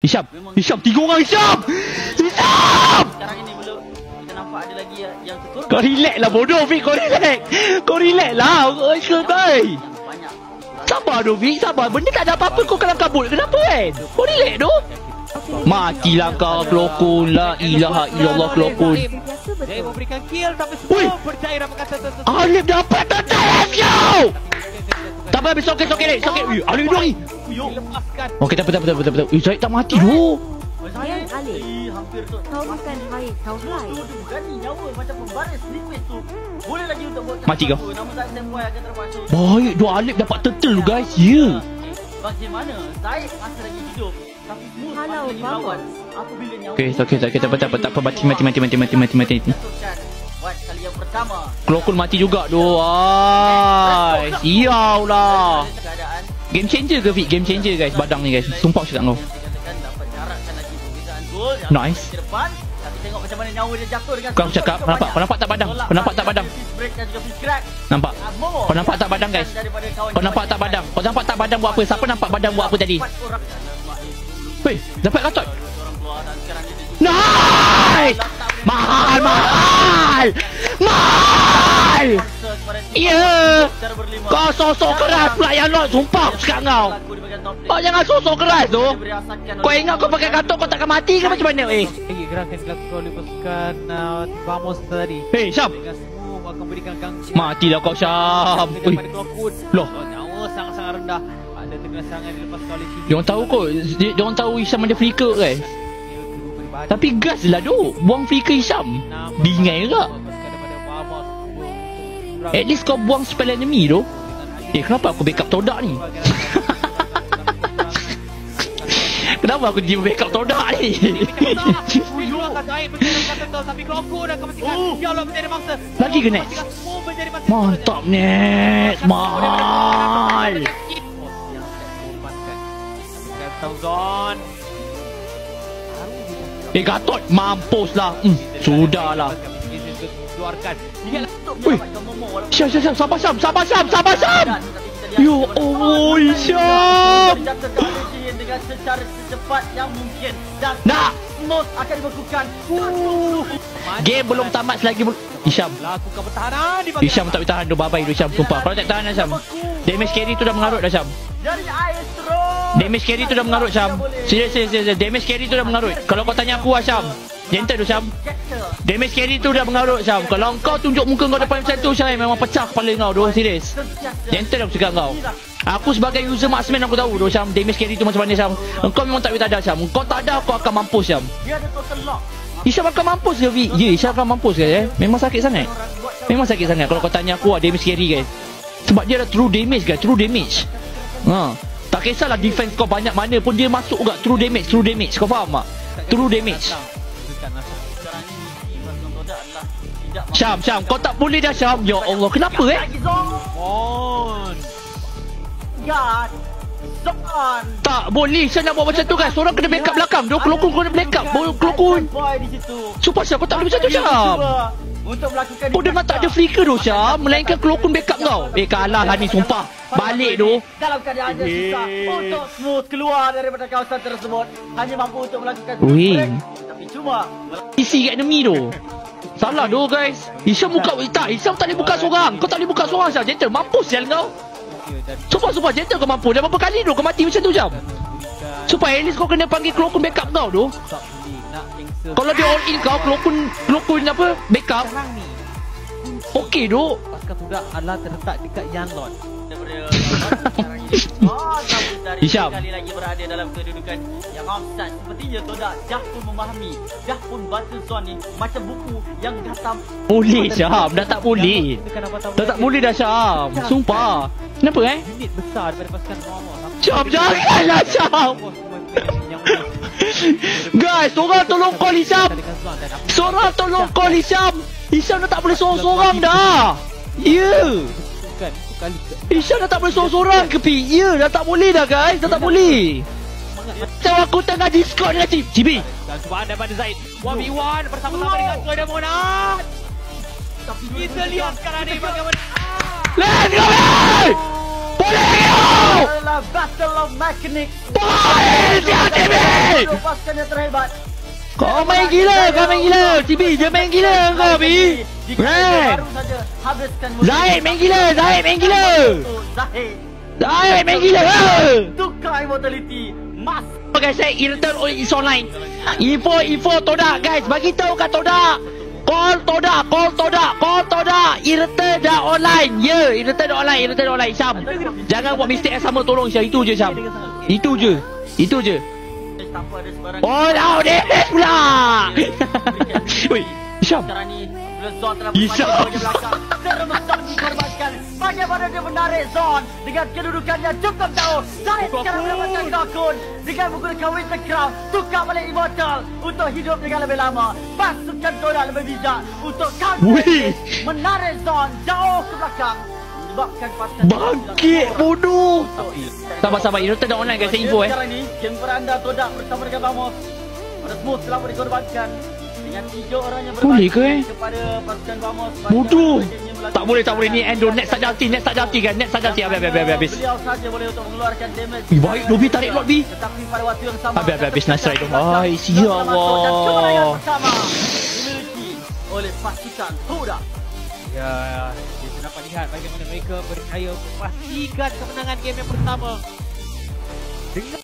Hisham! Hisham! 3 orang Hisham! Hisham! Sekarang ini belum kita nampak ada lagi yang keturun. Kau relax lah bodoh Fik, kau relax. Kau relax lah. Guys. Banyak. Sabar tu Fik, sabar. Benda tak ada apa-apa kau kalang kabut. Kenapa kan? Kau relax tu. Matilah kau kelokon. La ilaha illallah kelokon. Dia memberikan kill tapi Ui. semua berjaya dapat kata Alif dapat total kau. Tak apa, sokek ni. Sokek. Alif dua ni. lepaskan. Okey, tak apa. Zaid tak mati tu. Yan Alif, Hampir tu. kau bukan Haid, kau Haid. Tu berani nyawa macam pembaris snippet tu. Boleh lagi untuk buat Mati kau. Namun tak standby akan terpaksa. Baik, dua Alif dapat turtle tu guys. Ya. Bagaimana Zaid masih lagi hidup tapi Smooth masih Kalau lagi melawan. Apabila nyawa Okey, tak apa. Mati. jatuhkan buat kali yang pertama. Kelokon mati juga tu. Ai, siau lah. Keadaan Game changer ke Fik? Game changer guys, badang ni guys. Sumpah aku cakap kau. dikatakan dapat jarakkan lagi perbezaan gol. Nice. Ke depan, tapi tengok macam mana nyawa dia jatuh dengan Kau cakap, kau nampak tak badang? Kau nampak tak badang? Break dan juga fish crack. Nampak? Kau nampak tak badang guys? Kau nampak tak badang? Kau nampak tak badang buat apa? Siapa nampak badang buat apa tadi? Weh, dapat katot. Nice! Mahal! Ya! Kau sosok keras pula yang lot. Sumpah aku cakap kau. Kau jangan sosok keras tu. Kau ingat kau pakai katot kau takkan mati ke macam mana? Lagi gerakan dilakukan oleh pasukan Vamos tadi. Hey Syam. Dengan semua akan berikan gangguan. Matilah kau Syam. Ui. Loh. Nyawa sangat-sangat rendah. Ada tengah serangan dilepaskan oleh Chidi. Diorang tahu kot. Diorang tahu Hisham ada flicker guys. Tapi gas lah tu. Buang flicker Hisham. Bingai juga. At least kau buang spell enemy tu. Kenapa aku backup todak ni? Kenapa aku dia backup todak ni? Lagi ke Nets? Mantap Nets. Mahal. Gatot mampus lah. Sudahlah. Keluarkan. Ui. Syam. Sabar Syam. Ya Allah Syam. Dengan secara secepat yang mungkin dan Nak. Smooth akan dibekukan. Game belum tamat selagi Hisham. Lakukan pertahanan di bahagian Hisham tak boleh tahan tu. Bye-bye tu Hisham. Sumpah. Kalau tak tahan Hisham. Damage carry tu dah mengarut dah Syam. Dari Aestro. Damage carry tu dah mengarut Syam. Serius. Damage carry tu dah mengarut. Kalau kau tanya aku Syam. Gentle tu Syam. Damage carry tu dah mengarut Syam. Kalau kau tunjuk muka kau depan macam tu Syam, memang pecah kepala kau tu. Serius. Gentle aku cakap kau. Aku sebagai user marksman aku tahu tu Syam. Damage carry tu macam mana Syam. Engkau memang tak boleh tak ada Syam. Kau tak ada aku akan mampus Syam. Dia ada total lock. Hisham akan mampus ke Vi? Ya, Hisham akan mampus ke Memang sakit sangat. Memang sakit sangat kalau kau tanya aku damage carry guys. Sebab dia ada true damage guys, true damage. Tak kisahlah defense kau banyak mana pun dia masuk juga true damage. Kau faham tak? True damage. Syam, kau tak boleh dah Syam. Ya Allah, kenapa On. God. Zon. Tak boleh Syam nak buat macam tu kan. Seorang kena backup belakang. Dia kelokon kena backup. Kelokon. Boy di situ. Sumpah Syam, kau tak boleh macam tu Syam. Untuk melakukan Oh, dia memang tak ada flicker tu Syam. Melainkan kelokon backup kau. Kalah lah ni sumpah. Balik tu. Dalam keadaan yang susah untuk Smooth keluar daripada kawasan tersebut. Hanya mampu untuk melakukan Wih. break. Tapi cuma Isi kat enemy tu. Salah tu guys. Hisham buka tak. Hisham tak boleh buka seorang. Kau tak boleh buka seorang Syam. Gentle. Mampus sial kau. Sumpah gentle kau mampu. Dah berapa kali tu kau mati macam tu Syam. Sumpah at least kau kena panggil kelokon backup kau tu. Kalau dia all in kau kelokon apa backup. Okey tu. Pasukan Tudak adalah terletak dekat Yanlon. Hisham. Sekali lagi berada dalam kedudukan yang offside. Sepertinya Todak dah pun memahami, dah pun baca zone ni macam buku yang datang. Boleh Syam. Dah tak boleh. Dah tak boleh dah Syam. Sumpah. Kenapa Unit besar daripada pasukan Vamos. Syam janganlah Syam. Guys, seorang tolong call Hisham. Seorang tolong call Hisham. Hisham dah tak boleh seorang-seorang dah. Ya. Hisham dah tak boleh seorang-seorang ke Pi? Ya, dah tak boleh dah guys. Dah tak boleh. Macam aku tengah Discord dengan Cibi. Dan cubaan daripada Zaid 1v1 bersama-sama dengan Troy dan Monat. Kita lihat sekarang ni bagaimana. Let's go! Boleh! adalah Battle of Mechanics. Siap TB. Pasukan yang terhebat. Kau main gila, TB je main gila kau, Bi. Baru saja habiskan Zahid main gila. Zahid main gila. Tukar immortality. Mas. Guys, saya irritate oleh is online. Info Todak guys, bagi tahu kat Todak. Call Todak. Irritate dah online. Ya, irritate dah online. Syam. Jangan buat mistake yang sama, tolong Syam. Itu je Syam. Itu je. Tanpa ada sebarang. Oh, dah deh pula. Woi, Syam. Sekarang ni Zon telah Isyam. bermain di belakang. Zon dikorbankan. Bagaimana dia menarik Zon dengan kedudukannya cukup jauh. Zahid sekarang mendapatkan Dokun dengan menggunakan Winter Crown. Tukar balik Immortal untuk hidup dengan lebih lama. Pasukan Todak lebih bijak untuk counter menarik Zon jauh ke belakang. Menyebabkan pasukan Bangkit bodoh. Sabar, irritate dah online guys, saya info Sekarang ni game beranda Todak bersama dengan Vamos. Pada Smooth telah dikorbankan. Dengan 3 orang yang Boleh ke kepada pasukan Vamos. Bodoh. Tak boleh ni Endo net tak jati kan. Net tak jati habis. Beliau saja boleh untuk mengeluarkan damage. Baik Lobi tarik lot B. Tetapi pada waktu yang sama Habis nice try dong. Ai sia Allah. Dimiliki oleh pasukan Todak. Ya, kita dapat lihat bagaimana mereka berjaya memastikan kemenangan game yang pertama. Dengan